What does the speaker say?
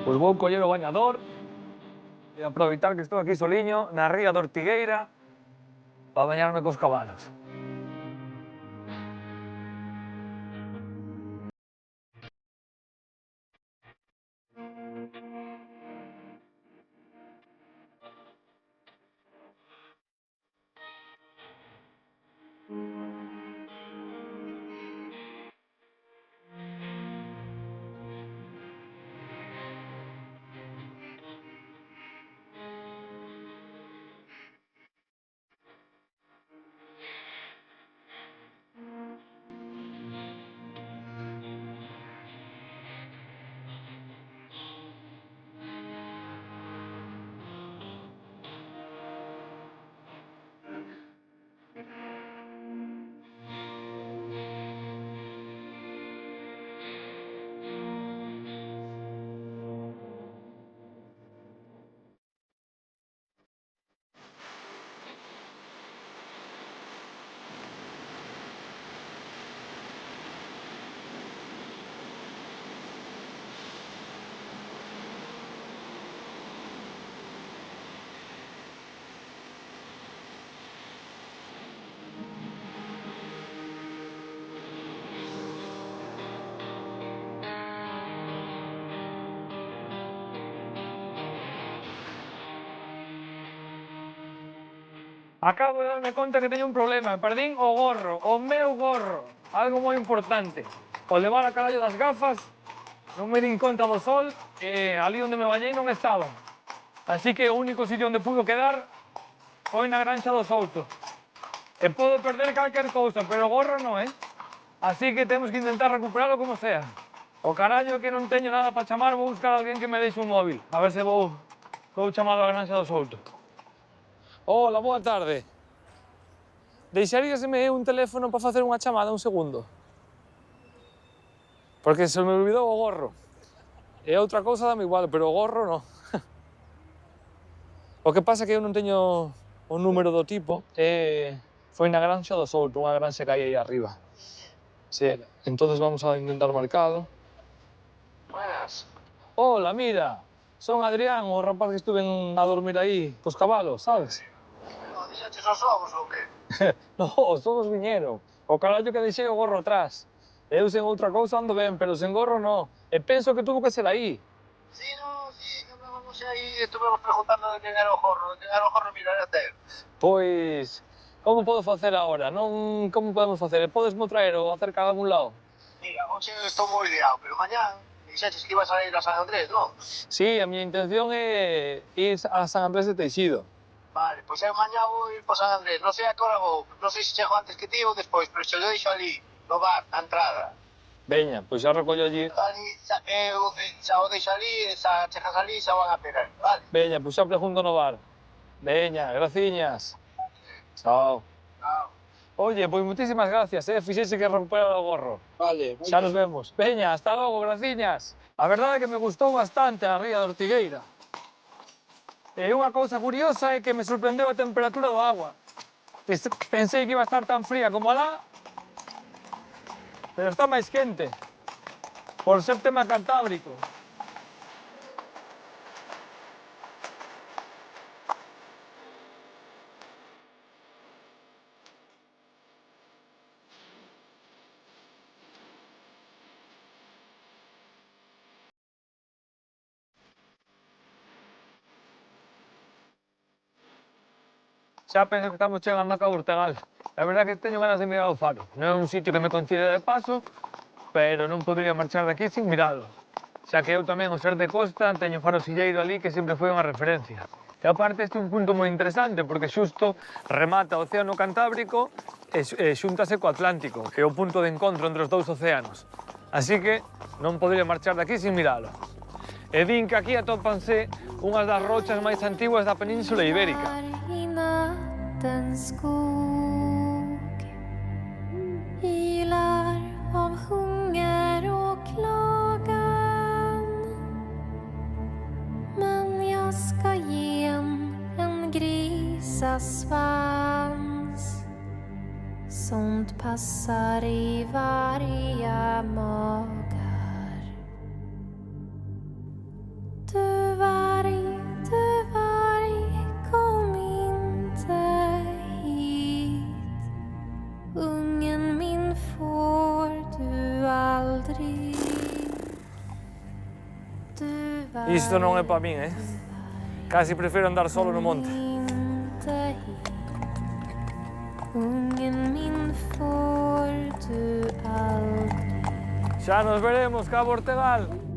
Pois vou coller o bañador e aproveitar que estou aquí soliño na ría de Ortigueira para bañarme cos cabalos. Acabo de darme conta que teño un problema, perdín o gorro, o meu gorro, algo moi importante. Ao levar a carallo das gafas, non me din conta do sol e ali onde me bañei non estaba. Así que o único sitio onde pudo quedar foi na Granxa do Souto. E podo perder calquer cousa, pero o gorro non, Así que temos que intentar recuperarlo como sea. O carallo que non teño nada para chamar, vou buscar a alguén que me deixe un móvil. A ver se vou chamar a Granxa do Souto. Hola, boa tarde. Deixaríaseme un teléfono para facer unha chamada un segundo? Porque se me olvidou o gorro. E outra cousa dame igual, pero o gorro non. O que pasa é que eu non teño o número do tipo e foi na Granxa do Souto, unha granxa que hai aí arriba. Sí, entonces vamos a intentar marcalo. Buenas. Hola, mira, son Adrián, o rapaz que estuve a dormir aí cos cabalos, sabes? Non dixaches os ovos ou que? No, todos viñeron. O carallo que deixei o gorro atrás. Eu sen outra cousa ando ben, pero sen gorro non. E penso que tuvo que ser aí. Sí, non, sí, que vamos aí, estuvemos preguntando de quen era o gorro, mirar até. Pois, como podo facer agora? Non, como podemos facer? Podesmo traer o acerca de algún lado? Mira, hoxe estou moi liado, pero mañá dixaches que ibas a ir a San Andrés, non? Sí, a miña intención é ir a San Andrés de Teixido. Vale, pois eu mañá vou ir por San Andrés, non sei a que hora vou, non sei se chego antes que ti ou despois, pero se eu deixo ali, no bar, na entrada. Veña, pois xa recollo allí. Ali, xa o deixo ali, xa chegas ali, xa van a pegar, vale? Veña, pois xa pregunto no bar. Veña, graciñas. Chao. Chao. Oye, pois muchísimas gracias, fixese que recuperar o gorro. Vale, Xa nos vemos. Veña, hasta logo, graciñas. A verdade é que me gustou bastante a ría de Ortigueira. E unha cousa curiosa é que me sorprendeu a temperatura do agua. Pensei que iba a estar tan fría como alá, pero está máis quente, por ser tema cantábrico. Xa penso que estamos chegando a Cabo Urtegal. A verdade é que teño ganas de mirar o faro. Non é un sitio que me coincide de paso, pero non podría marchar de aquí sin miralo. Xa que eu tamén, ao ser de costa, teño o faro Silleiro ali que sempre foi unha referencia. E aparte este é un punto moi interesante porque xusto remata o Océano Cantábrico e xúntase co Atlántico, que é o punto de encontro entre os dous océanos. Así que non podría marchar de aquí sin miralo. E din que aquí atópanse unhas das rochas máis antiguas da Península Ibérica. Den skog ilar av hunger och klagan, men jag ska ge en grisasvans, sånt passar i varje magar. Isto non é para min, Casi prefiro andar solo no monte. inte hit. Ungen min får du aldrig. Xa nos veremos, Cabo Ortegal.